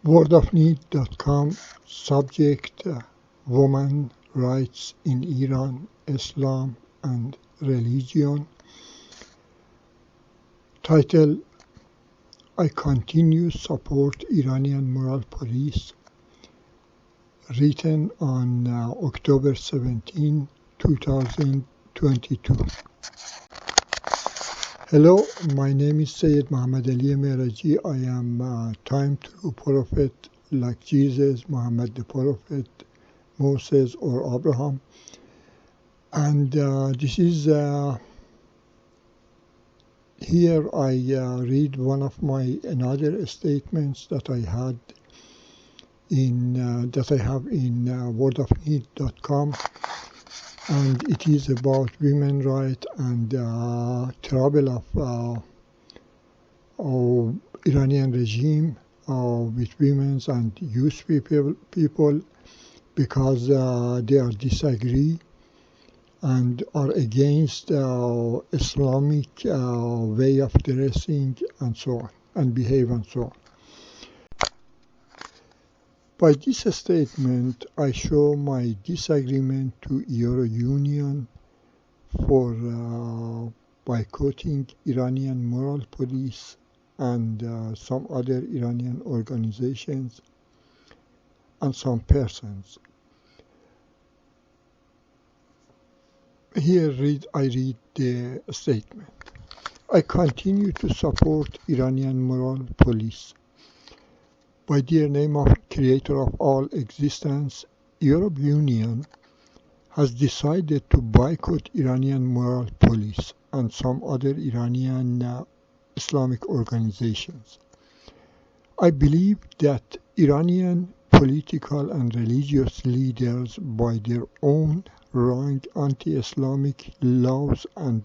wordofneed.com. Subject: Women Rights in Iran, Islam and Religion. Title: I continue support Iranian moral police. Written on October 17, 2022. Hello, my name is Sayyid Muhammad Ali Meraji. I am a time-true prophet like Jesus, Muhammad the Prophet, Moses or Abraham. And this is, here I read one of my another statements that I had in, that I have in wordofneed.com. And it is about women's rights and trouble of Iranian regime with women and youth people because they are disagree and are against Islamic way of dressing and so on and behave and so on. By this statement, I show my disagreement to Euro Union for boycotting Iranian moral police and some other Iranian organizations and some persons. Here I read the statement. I continue to support Iranian moral police. By dear name of Creator of all existence, European Union has decided to boycott Iranian moral police and some other Iranian Islamic organizations. I believe that Iranian political and religious leaders, by their own wrong anti-Islamic laws and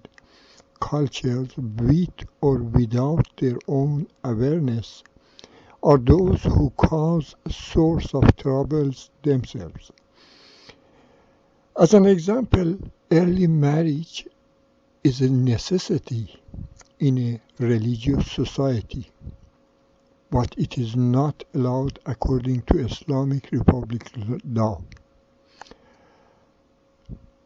cultures, with or without their own awareness, are those who cause source of troubles themselves. As an example, early marriage is a necessity in a religious society, but it is not allowed according to Islamic Republic law.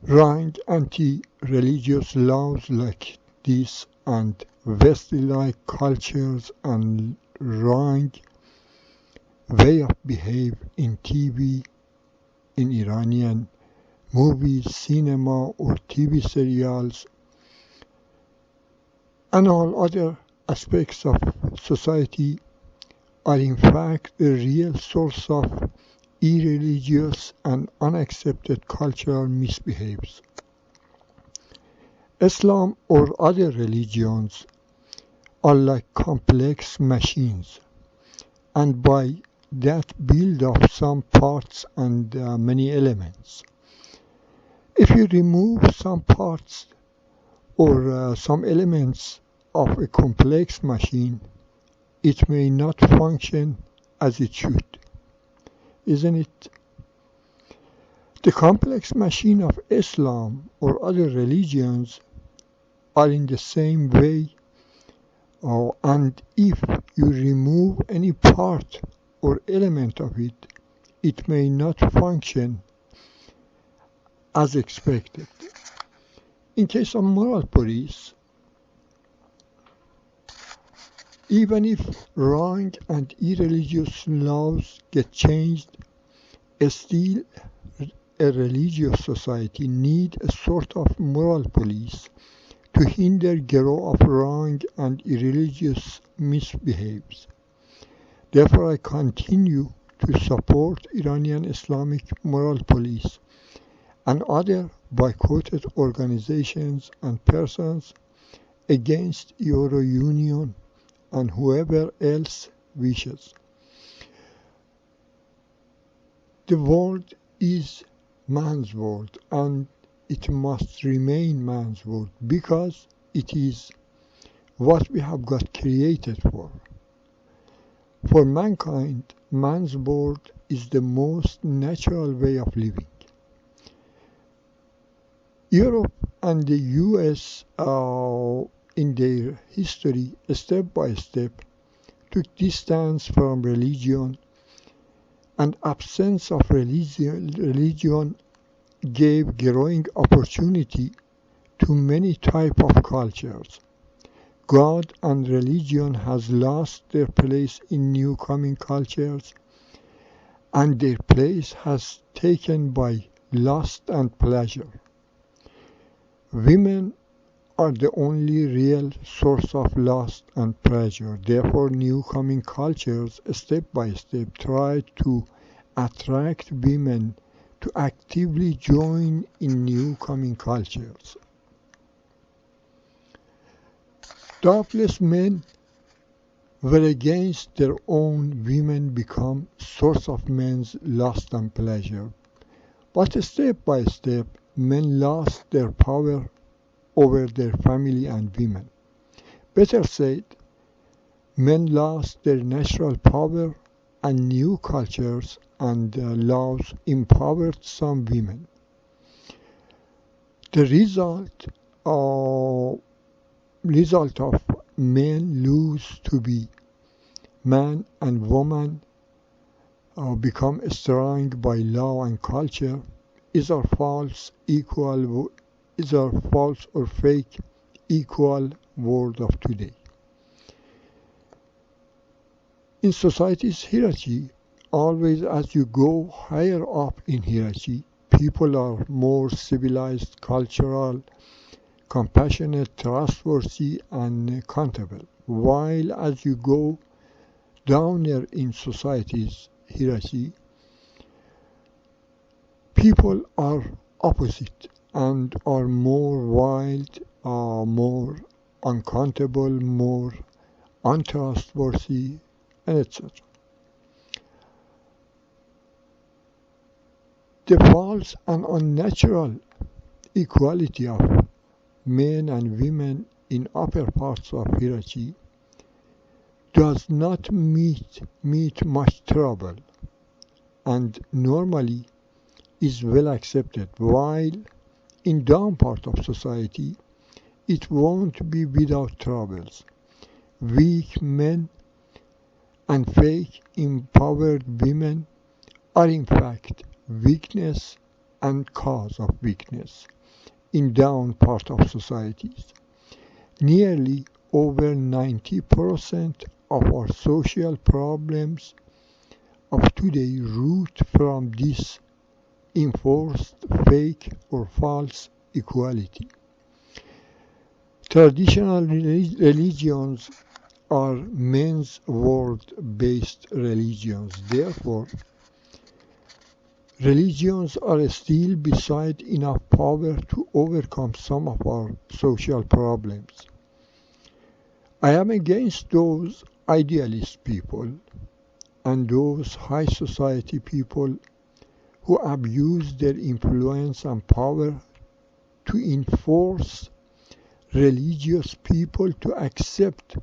Wrong anti-religious laws like this and Western-like cultures and wrong way of behave in TV, in Iranian movies, cinema or TV serials, and all other aspects of society are in fact a real source of irreligious and unaccepted cultural misbehaves. Islam or other religions are like complex machines, and by that build of some parts and many elements. If you remove some parts or some elements of a complex machine, it may not function as it should, isn't it? The complex machine of Islam or other religions are in the same way, and if you remove any part or element of it, it may not function as expected. In case of moral police, even if wrong and irreligious laws get changed, still a religious society needs a sort of moral police to hinder growth of wrong and irreligious misbehaves. Therefore, I continue to support Iranian Islamic moral police and other boycotted organizations and persons against Euro Union and whoever else wishes. The world is man's world, and it must remain man's world because it is what we have got created for. For mankind, man's world is the most natural way of living. Europe and the US in their history, step by step, took distance from religion and absence of religion gave growing opportunity to many types of cultures. God and religion has lost their place in new coming cultures, and their place has taken by lust and pleasure. Women are the only real source of lust and pleasure. Therefore, new coming cultures, step by step, try to attract women to actively join in new coming cultures. Doubtless men were against their own women become source of men's lust and pleasure. But step by step, men lost their power over their family and women. Better said, men lost their natural power and new cultures and laws empowered some women. The result of men lose to be man and woman become strong by law and culture is our false or fake equal world of today. In society's hierarchy, always as you go higher up in hierarchy, people are more civilized, cultural, compassionate, trustworthy, and accountable. While as you go downer in society's hierarchy, people are opposite and are more wild, more uncountable, more untrustworthy, and etc. The false and unnatural equality of men and women in upper parts of hierarchy does not meet much trouble and normally is well accepted, while in down part of society it won't be without troubles. Weak men and fake empowered women are in fact weakness and cause of weakness in down part of societies. Nearly over 90% of our social problems of today root from this enforced fake or false equality. Traditional religions are men's world-based religions. Therefore, religions are still beside enough power to overcome some of our social problems. I am against those idealist people and those high society people who abuse their influence and power to enforce religious people to accept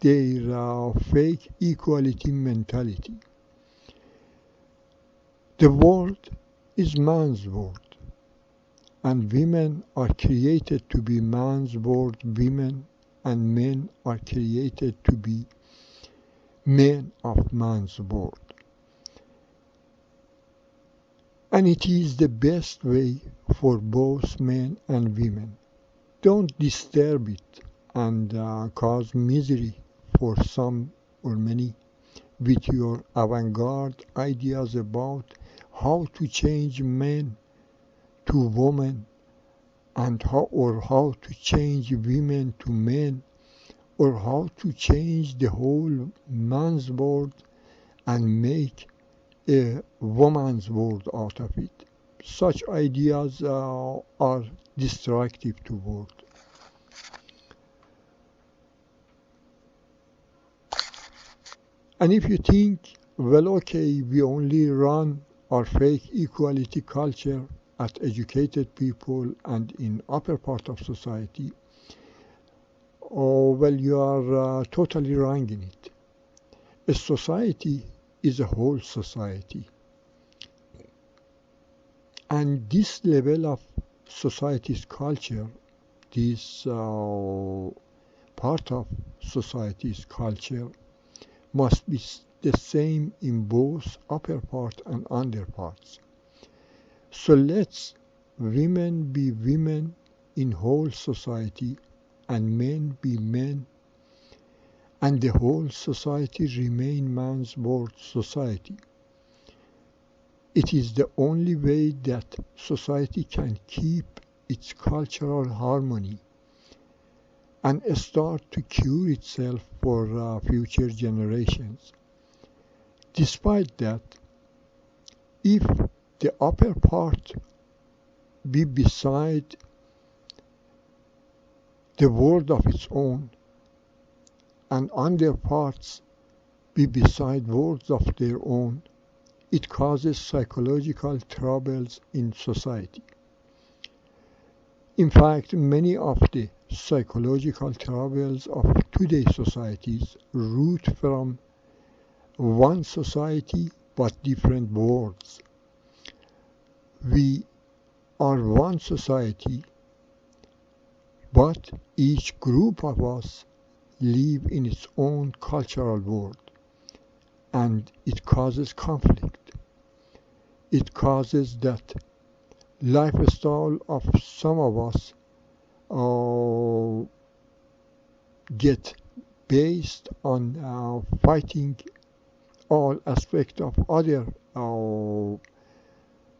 their fake equality mentality. The world is man's world, and women are created to be man's world women, and men are created to be men of man's world. And it is the best way for both men and women. Don't disturb it and cause misery for some or many with your avant-garde ideas about how to change men to women and how to change women to men, or how to change the whole man's world and make a woman's world out of it. Such ideas are destructive to world. And if you think, well, okay, we only run our fake equality culture at educated people and in upper part of society, oh, well, you are totally wrong in it. A society is a whole society. And this level of society's culture, this part of society's culture, must be the same in both upper part and under parts. So let's women be women in whole society and men be men, and the whole society remain man's world society. It is the only way that society can keep its cultural harmony and start to cure itself for future generations. Despite that, if the upper part be beside the world of its own and under parts be beside worlds of their own, it causes psychological troubles in society. In fact, many of the psychological troubles of today's societies root from one society but different worlds. We are one society, but each group of us live in its own cultural world, and it causes conflict. It causes that lifestyle of some of us get based on fighting all aspects of other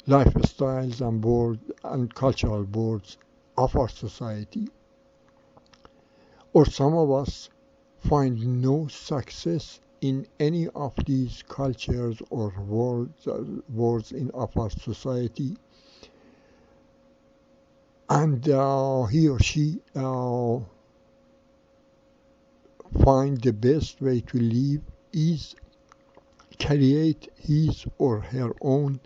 lifestyles and board and cultural boards of our society, or some of us find no success in any of these cultures or worlds in of our society, and he or she find the best way to live is create his or her own